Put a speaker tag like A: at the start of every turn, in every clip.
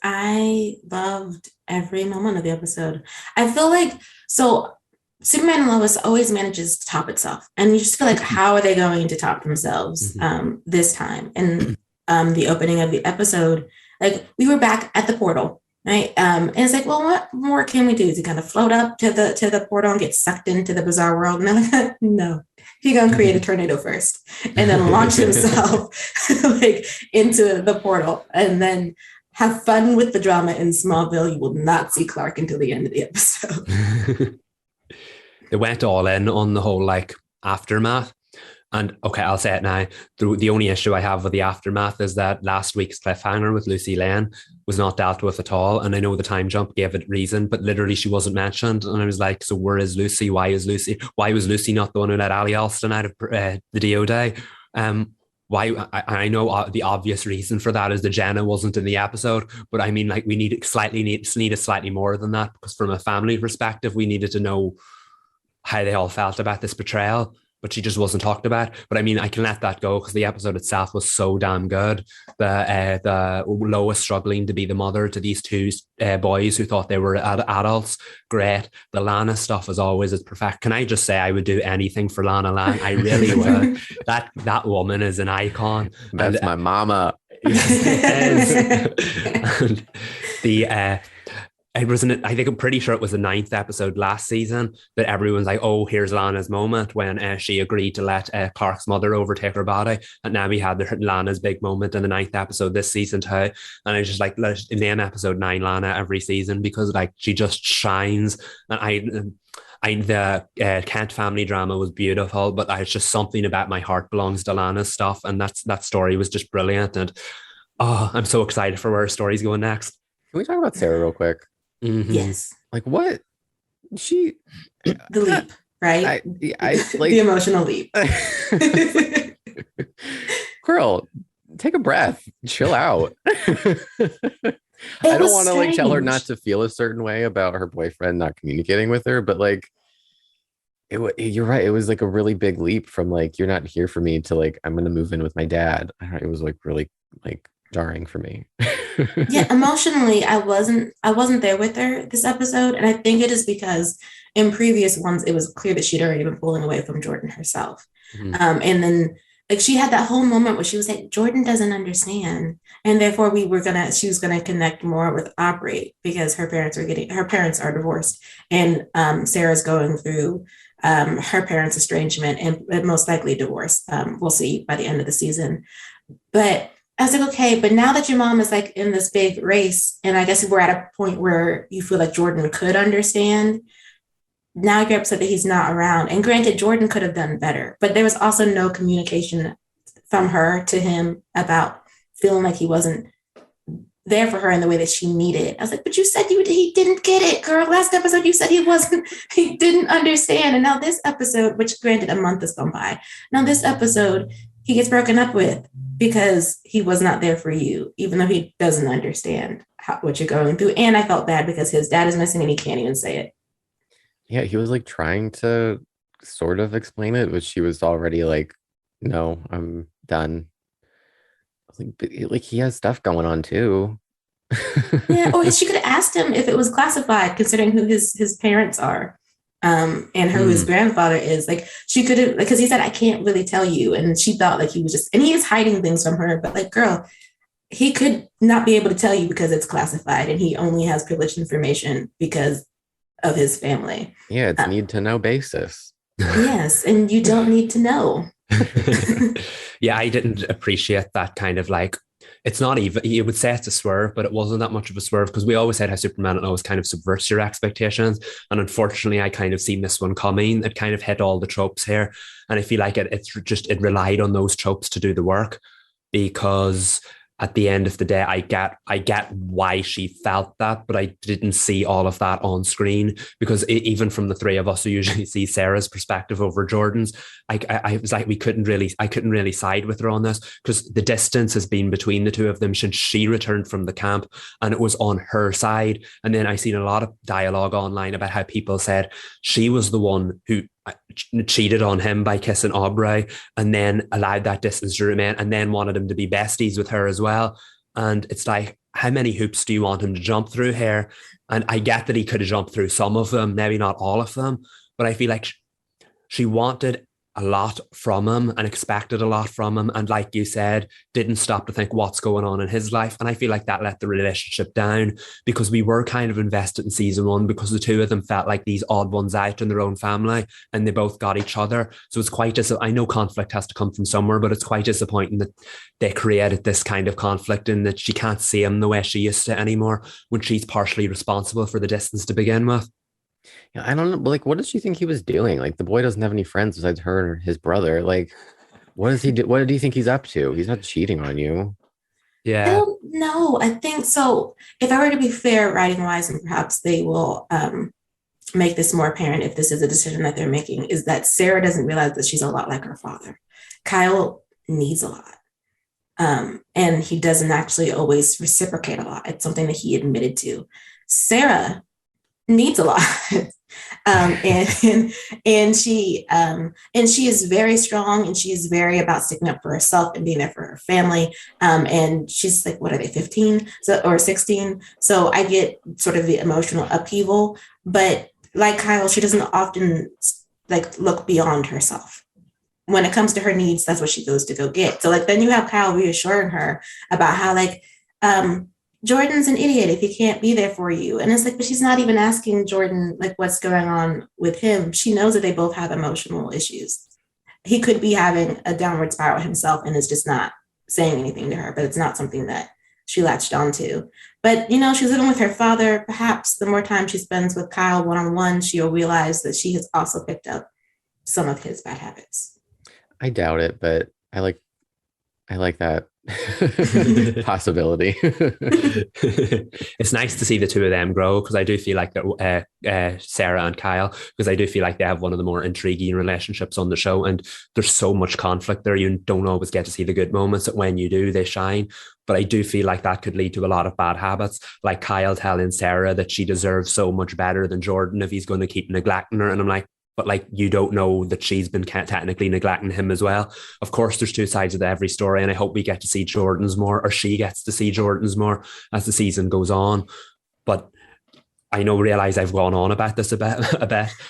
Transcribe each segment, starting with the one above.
A: I loved every moment of the episode. I feel like so Superman and Lois always manages to top itself, and you just feel like how are they going to top themselves
B: Mhm.
A: this time? And the opening of the episode, like we were back at the portal, right? And it's like, well, what more can we do to kind of float up to the portal and get sucked into the bizarre world? And I'm like, no, he's gonna create a tornado first, and then launch himself like into the portal, and then have fun with the drama in Smallville. You will not see Clark until the end of the episode.
B: They went all in on the whole like aftermath. And okay, I'll say it now. The only issue I have with the aftermath is that last week's cliffhanger with Lucy Lane was not dealt with at all. And I know the time jump gave it reason, but literally she wasn't mentioned. And I was like, so where is Lucy? Why is Lucy? Why was Lucy not the one who let Ali Alston out of the DO day? Why I know the obvious reason for that is that Jenna wasn't in the episode, but I mean, like we needed slightly more than that, because from a family perspective, we needed to know how they all felt about this betrayal, but she just wasn't talked about. But I mean, I can let that go because the episode itself was so damn good. The Lois struggling to be the mother to these two boys who thought they were adults, great. The Lana stuff, as always, is perfect. Can I just say I would do anything for Lana Lang? I really would. That woman is an icon.
C: That's my mama.
B: Yes, it is. And the it was I think I'm pretty sure it was the ninth episode last season that everyone's like, oh, here's Lana's moment when she agreed to let Clark's mother overtake her body. And now we had Lana's big moment in the ninth episode this season too. And I was just like, in the end, episode 9 Lana every season, because like she just shines. And the Kent family drama was beautiful, but it's just something about my heart belongs to Lana's stuff. And that story was just brilliant. And I'm so excited for where her story's going next.
C: Can we talk about Sarah real quick?
B: Mm-hmm.
A: Yes.
C: Like what? She
A: the leap, right?
C: I like
A: the emotional leap.
C: Girl, take a breath. Chill out. I don't want to like tell her not to feel a certain way about her boyfriend not communicating with her, but like you're right. It was like a really big leap from like you're not here for me to like I'm gonna move in with my dad. It was like really like jarring for me.
A: Yeah, emotionally, I wasn't there with her this episode, and I think it is because in previous ones it was clear that she'd already been pulling away from Jordan herself,
C: Mhm.
A: And then like she had that whole moment where she was like, Jordan doesn't understand, and therefore she was gonna connect more with Aubrey because her parents are divorced, and Sarah's going through her parents' estrangement and most likely divorce. We'll see by the end of the season, but I was like, okay, but now that your mom is like in this big race, and I guess we're at a point where you feel like Jordan could understand, now you're upset that he's not around. And granted, Jordan could have done better, but there was also no communication from her to him about feeling like he wasn't there for her in the way that she needed. I was like, but you said he didn't get it, girl. Last episode, you said he didn't understand. And now this episode, which granted a month has gone by, now this episode, he gets broken up with because he was not there for you, even though he doesn't understand what you're going through. And I felt bad because his dad is missing and he can't even say it.
C: Yeah, he was like trying to sort of explain it, but she was already like, no, I'm done. I was like he has stuff going on too.
A: Yeah, or she could have asked him if it was classified, considering who his parents are. And who his grandfather is. Like she could have, because he said, I can't really tell you. And she thought like he was just, and he is hiding things from her, but like, girl, he could not be able to tell you because it's classified and he only has privileged information because of his family.
C: Yeah, it's need to know basis.
A: Yes, and you don't need to know.
B: Yeah, I didn't appreciate that kind of like, it's not even, you would say it's a swerve, but it wasn't that much of a swerve because we always said how Superman always kind of subverts your expectations. And unfortunately, I kind of seen this one coming. It kind of hit all the tropes here. And I feel like it relied on those tropes to do the work, because at the end of the day, I get why she felt that, but I didn't see all of that on screen, because even from the three of us who usually see Sarah's perspective over Jordan's, I was like, I couldn't really side with her on this, because the distance has been between the two of them since she returned from the camp, and it was on her side. And then I seen a lot of dialogue online about how people said she was the one who cheated on him by kissing Aubrey and then allowed that distance to remain and then wanted him to be besties with her as well. And it's like, how many hoops do you want him to jump through here? And I get that he could have jumped through some of them, maybe not all of them, but I feel like she wanted a lot from him and expected a lot from him. And like you said, didn't stop to think what's going on in his life. And I feel like that let the relationship down, because we were kind of invested in season one because the two of them felt like these odd ones out in their own family and they both got each other. So it's quite I know conflict has to come from somewhere, but it's quite disappointing that they created this kind of conflict and that she can't see him the way she used to anymore when she's partially responsible for the distance to begin with.
C: Yeah, I don't know. Like, what does she think he was doing? Like, the boy doesn't have any friends besides her and his brother. Like, what does he do? What do you think he's up to? He's not cheating on you.
A: I
B: Yeah.
A: don't know. I think so. If I were to be fair, writing wise, and perhaps they will make this more apparent if this is a decision that they're making, is that Sarah doesn't realize that she's a lot like her father. Kyle needs a lot. And he doesn't actually always reciprocate a lot. It's something that he admitted to. Sarah needs a lot. And she is very strong, and she is very about sticking up for herself and being there for her family. And she's like, what are they, 15 or 16? So I get sort of the emotional upheaval, but like Kyle, she doesn't often like look beyond herself. When it comes to her needs, that's what she goes to go get. So like then you have Kyle reassuring her about how like Jordan's an idiot if he can't be there for you. And it's like, but she's not even asking Jordan like what's going on with him. She knows that they both have emotional issues. He could be having a downward spiral himself and is just not saying anything to her, but it's not something that she latched onto. But, you know, she's living with her father. Perhaps the more time she spends with Kyle one-on-one, she'll realize that she has also picked up some of his bad habits.
C: I doubt it, but I like that possibility.
B: It's nice to see the two of them grow, because I do feel like that Sarah and Kyle, because I do feel like they have one of the more intriguing relationships on the show, and there's so much conflict there. You don't always get to see the good moments, that when you do, they shine. But I do feel like that could lead to a lot of bad habits, like Kyle telling Sarah that she deserves so much better than Jordan if he's going to keep neglecting her. And I'm like, but like, you don't know that she's been technically neglecting him as well. Of course, there's two sides of every story, and I hope we get to see Jordan's more, or she gets to see Jordan's more as the season goes on. But I realize I've gone on about this a bit,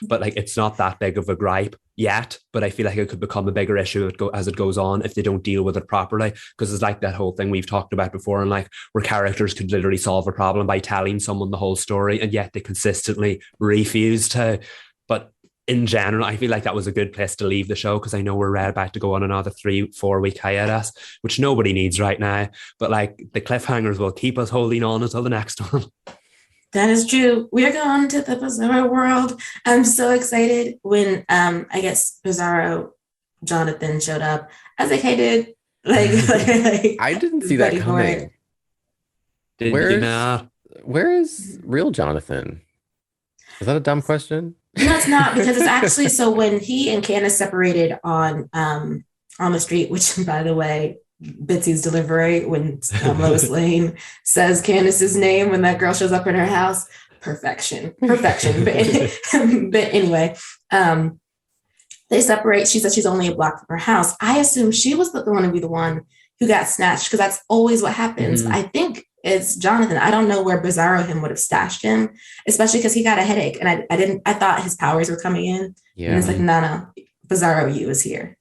B: but like, it's not that big of a gripe yet, but I feel like it could become a bigger issue as it goes on if they don't deal with it properly, because it's like that whole thing we've talked about before, and like where characters could literally solve a problem by telling someone the whole story, and yet they consistently refuse to. But in general, I feel like that was a good place to leave the show, because I know we're about to go on another 3-4 week hiatus, which nobody needs right now. But like, the cliffhangers will keep us holding on until the next one.
A: That is true. We're going to the Bizarro world. I'm so excited when I guess Bizarro Jonathan showed up. I was like, hey, dude. Like
C: I didn't see that coming. Where is real Jonathan? Is that a dumb question?
A: No, it's not, because it's actually, so when he and Candace separated on the street, which, by the way, Bitsy's delivery when Lois Lane says Candace's name when that girl shows up in her house, perfection. But anyway, they separate. She said she's only a block from her house. I assume she was the one to be the one who got snatched, because that's always what happens. Mm-hmm. I think it's Jonathan. I don't know where Bizarro him would have stashed him, especially because he got a headache, and I thought his powers were coming in. Yeah. And it's like, no, Bizarro you is here.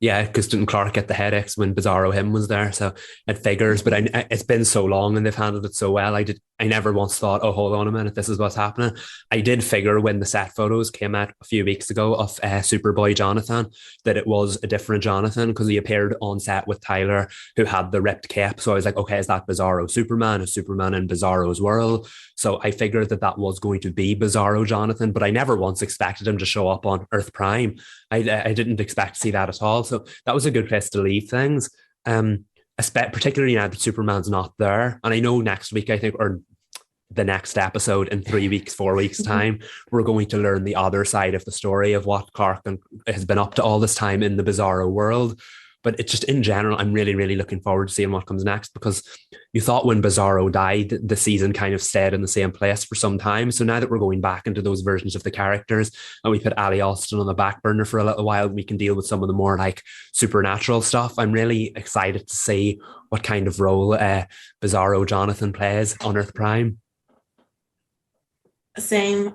B: Yeah, because didn't Clark get the headaches when Bizarro him was there? So it figures, but it's been so long and they've handled it so well. I never once thought, oh, hold on a minute, this is what's happening. I did figure when the set photos came out a few weeks ago of Superboy Jonathan that it was a different Jonathan, because he appeared on set with Tyler, who had the ripped cape. So I was like, okay, is that Bizarro Superman? Is Superman in Bizarro's world? So I figured that was going to be Bizarro Jonathan, but I never once expected him to show up on Earth Prime. I didn't expect to see that at all. So that was a good place to leave things. Particularly now that Superman's not there. And I know next week, I think, or the next episode in 3 weeks, 4 weeks time, we're going to learn the other side of the story of what Clark has been up to all this time in the Bizarro world. But it's just in general, I'm really, really looking forward to seeing what comes next, because you thought when Bizarro died, the season kind of stayed in the same place for some time. So now that we're going back into those versions of the characters and we put Ali Austin on the back burner for a little while, we can deal with some of the more like supernatural stuff. I'm really excited to see what kind of role Bizarro Jonathan plays on Earth Prime.
A: Same.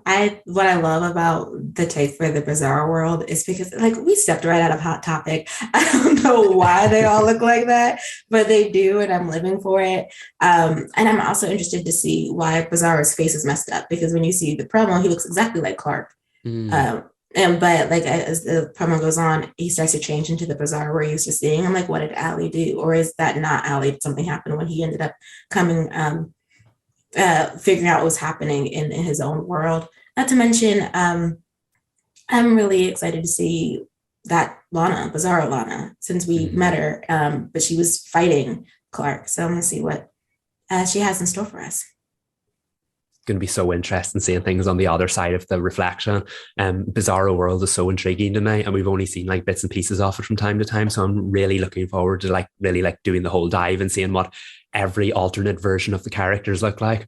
A: What I love about the take for the Bizarro world is because like we stepped right out of Hot Topic. I don't know why they all look like that, but they do, and I'm living for it. And I'm also interested to see why Bizarro's face is messed up, because when you see the promo, he looks exactly like Clark. But like as the promo goes on, he starts to change into the Bizarro we're used to seeing. I'm like, what did Ali do? Or is that not Ali? Did something happen when he ended up coming figuring out what was happening in his own world? Not to mention, I'm really excited to see that Lana, Bizarro Lana, since we met her, but she was fighting Clark. So I'm going to see what she has in store for us.
B: Going to be so interesting seeing things on the other side of the reflection. Bizarro world is so intriguing to me, and we've only seen like bits and pieces of it from time to time. So I'm really looking forward to like really like doing the whole dive and seeing what every alternate version of the characters look like.